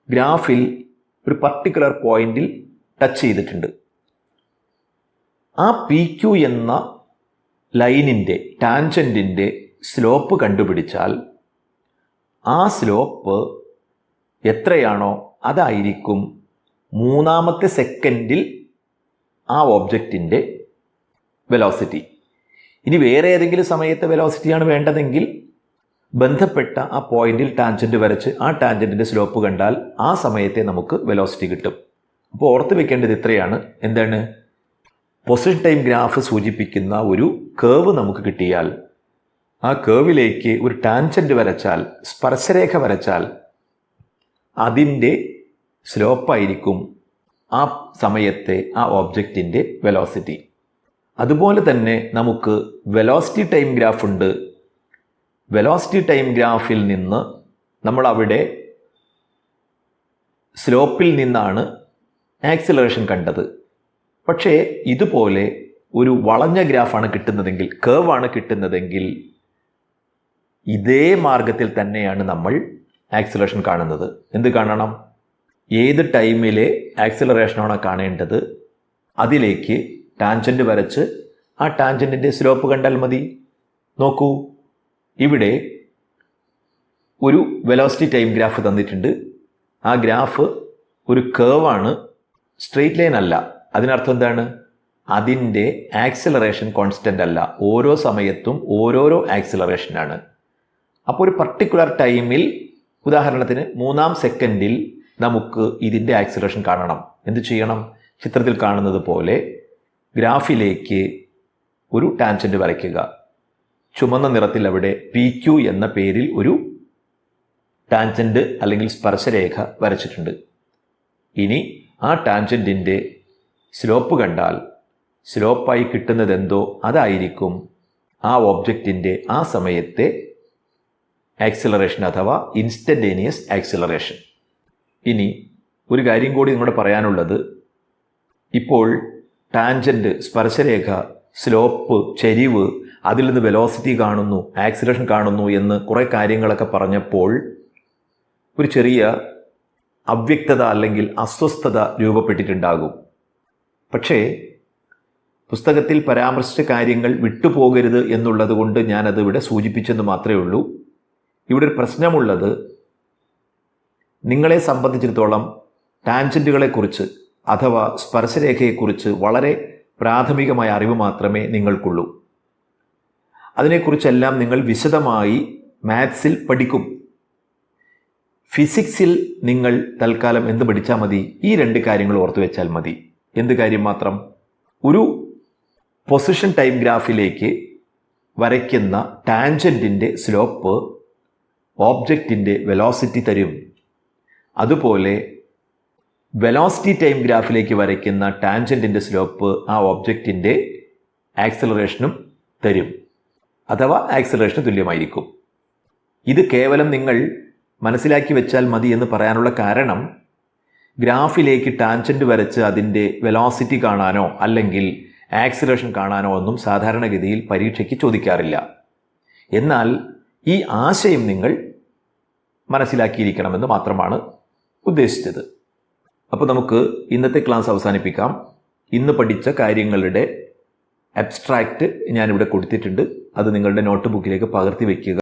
ഗ്രാഫിൽ ഒരു പർട്ടിക്കുലർ പോയിന്റിൽ ടച്ച് ചെയ്തിട്ടുണ്ട്. ആ പി ക്യു എന്ന ലൈനിൻ്റെ ടാൻജൻറ്റിൻ്റെ സ്ലോപ്പ് കണ്ടുപിടിച്ചാൽ ആ സ്ലോപ്പ് എത്രയാണോ അതായിരിക്കും 3-ാമത്തെ സെക്കൻഡിൽ ആ ഓബ്ജക്റ്റിൻ്റെ വെലോസിറ്റി. ഇനി വേറെ ഏതെങ്കിലും സമയത്തെ വെലോസിറ്റിയാണ് വേണ്ടതെങ്കിൽ ബന്ധപ്പെട്ട ആ പോയിന്റിൽ ടാൻജൻറ്റ് വരച്ച് ആ ടാൻജൻറ്റിൻ്റെ സ്ലോപ്പ് കണ്ടാൽ ആ സമയത്തെ നമുക്ക് വെലോസിറ്റി കിട്ടും. അപ്പോൾ ഓർത്ത് വെക്കേണ്ടത് ഇത്രയാണ്. എന്താണ്? പൊസിഷൻ ടൈം ഗ്രാഫ് സൂചിപ്പിക്കുന്ന ഒരു കേർവ് നമുക്ക് കിട്ടിയാൽ ആ കേവിലേക്ക് ഒരു ടാൻജന്റ് വരച്ചാൽ, സ്പർശരേഖ വരച്ചാൽ അതിൻ്റെ സ്ലോപ്പായിരിക്കും ആ സമയത്തെ ആ ഒബ്ജക്റ്റിൻ്റെ വെലോസിറ്റി. അതുപോലെ തന്നെ നമുക്ക് വെലോസിറ്റി ടൈം ഗ്രാഫ് ഉണ്ട്. വെലോസിറ്റി ടൈം ഗ്രാഫിൽ നിന്ന് നമ്മൾ അവിടെ സ്ലോപ്പിൽ നിന്നാണ് ആക്സിലറേഷൻ കണ്ടത്. പക്ഷേ ഇതുപോലെ ഒരു വളഞ്ഞ ഗ്രാഫാണ് കിട്ടുന്നതെങ്കിൽ, കേവാണ് കിട്ടുന്നതെങ്കിൽ ഇതേ മാർഗത്തിൽ തന്നെയാണ് നമ്മൾ ആക്സിലറേഷൻ കാണുന്നത്. എന്ത് കാണണം? ഏത് ടൈമിലെ ആക്സിലറേഷനാണോ കാണേണ്ടത് അതിലേക്ക് ടാൻജന്റ് വരച്ച് ആ ടാൻജന്റിൻ്റെ സ്ലോപ്പ് കണ്ടാൽ മതി. നോക്കൂ, ഇവിടെ ഒരു വെലോസിറ്റി ടൈം ഗ്രാഫ് തന്നിട്ടുണ്ട്. ആ ഗ്രാഫ് ഒരു കേവാണ്, സ്ട്രെയിറ്റ് ലൈൻ അല്ല. അതിനർത്ഥം എന്താണ്? അതിൻ്റെ ആക്സിലറേഷൻ കോൺസ്റ്റൻ്റ് അല്ല. ഓരോ സമയത്തും ഓരോരോ ആക്സിലറേഷനാണ്. അപ്പോൾ ഒരു പർട്ടിക്കുലർ ടൈമിൽ, ഉദാഹരണത്തിന് 3-ാം സെക്കൻഡിൽ നമുക്ക് ഇതിൻ്റെ ആക്സിലറേഷൻ കാണണം. എന്ത് ചെയ്യണം? ചിത്രത്തിൽ കാണുന്നത് പോലെ ഗ്രാഫിലേക്ക് ഒരു ടാൻജന്റ് വരയ്ക്കുക. ചുമന്ന നിറത്തിൽ അവിടെ PQ എന്ന പേരിൽ ഒരു ടാൻജന്റ് അല്ലെങ്കിൽ സ്പർശരേഖ വരച്ചിട്ടുണ്ട്. ഇനി ആ ടാൻജന്റിൻ്റെ സ്ലോപ്പ് കണ്ടാൽ സ്ലോപ്പായി കിട്ടുന്നതെന്തോ അതായിരിക്കും ആ ഒബ്ജക്റ്റിൻ്റെ ആ സമയത്തെ ആക്സിലറേഷൻ അഥവാ ഇൻസ്റ്റൻറ്റേനിയസ് ആക്സിലറേഷൻ. ഇനി ഒരു കാര്യം കൂടി നിങ്ങളോട് പറയാനുള്ളത്, ഇപ്പോൾ ടാൻജന്റ്, സ്പർശരേഖ, സ്ലോപ്പ്, ചരിവ്, അതിൽ നിന്ന് വെലോസിറ്റി കാണുന്നു, ആക്സിലറേഷൻ കാണുന്നു എന്ന് കുറേ കാര്യങ്ങളൊക്കെ പറഞ്ഞപ്പോൾ ഒരു ചെറിയ അവ്യക്തത അല്ലെങ്കിൽ അസ്വസ്ഥത രൂപപ്പെട്ടിട്ടുണ്ടാകും. പക്ഷേ പുസ്തകത്തിൽ പരാമർശിച്ച കാര്യങ്ങൾ വിട്ടുപോകരുത് എന്നുള്ളത് കൊണ്ട് ഞാനത് ഇവിടെ സൂചിപ്പിച്ചെന്ന് മാത്രമേ ഉള്ളൂ. ഇവിടെ ഒരു പ്രശ്നമുള്ളത്, നിങ്ങളെ സംബന്ധിച്ചിടത്തോളം ടാൻജന്റുകളെക്കുറിച്ച് അഥവാ സ്പർശരേഖയെക്കുറിച്ച് വളരെ പ്രാഥമികമായ അറിവ് മാത്രമേ നിങ്ങൾക്കുള്ളൂ. അതിനെക്കുറിച്ചെല്ലാം നിങ്ങൾ വിശദമായി മാത്സിൽ പഠിക്കും. ഫിസിക്സിൽ നിങ്ങൾ തൽക്കാലം എന്ത് പഠിച്ചാൽ മതി? ഈ 2 കാര്യങ്ങൾ ഓർത്തു വെച്ചാൽ മതി. എന്ത് കാര്യം മാത്രം? ഒരു പൊസിഷൻ ടൈം ഗ്രാഫിലേക്ക് വരയ്ക്കുന്ന ടാൻജന്റിൻ്റെ സ്ലോപ്പ് ഓബ്ജക്റ്റിൻ്റെ വെലോസിറ്റി തരും. അതുപോലെ വെലോസിറ്റി ടൈം ഗ്രാഫിലേക്ക് വരയ്ക്കുന്ന ടാൻജന്റിൻ്റെ സ്ലോപ്പ് ആ ഒബ്ജക്റ്റിൻ്റെ ആക്സിലറേഷനും തരും, അഥവാ ആക്സിലറേഷന് തുല്യമായിരിക്കും. ഇത് കേവലം നിങ്ങൾ മനസ്സിലാക്കി വെച്ചാൽ മതി എന്ന് പറയാനുള്ള കാരണം, ഗ്രാഫിലേക്ക് ടാൻജന്റ് വരച്ച് അതിൻ്റെ വെലോസിറ്റി കാണാനോ അല്ലെങ്കിൽ ആക്സിലറേഷൻ കാണാനോ ഒന്നും സാധാരണഗതിയിൽ പരീക്ഷയ്ക്ക് ചോദിക്കാറില്ല. എന്നാൽ ഈ ആശയം നിങ്ങൾ മനസ്സിലാക്കിയിരിക്കണമെന്ന് മാത്രമാണ് ഉദ്ദേശിച്ചത്. അപ്പോൾ നമുക്ക് ഇന്നത്തെ ക്ലാസ് അവസാനിപ്പിക്കാം. ഇന്ന് പഠിച്ച കാര്യങ്ങളുടെ അബ്സ്ട്രാക്റ്റ് ഞാനിവിടെ കൊടുത്തിട്ടുണ്ട്. അത് നിങ്ങളുടെ നോട്ട് ബുക്കിലേക്ക് പകർത്തി വയ്ക്കുക.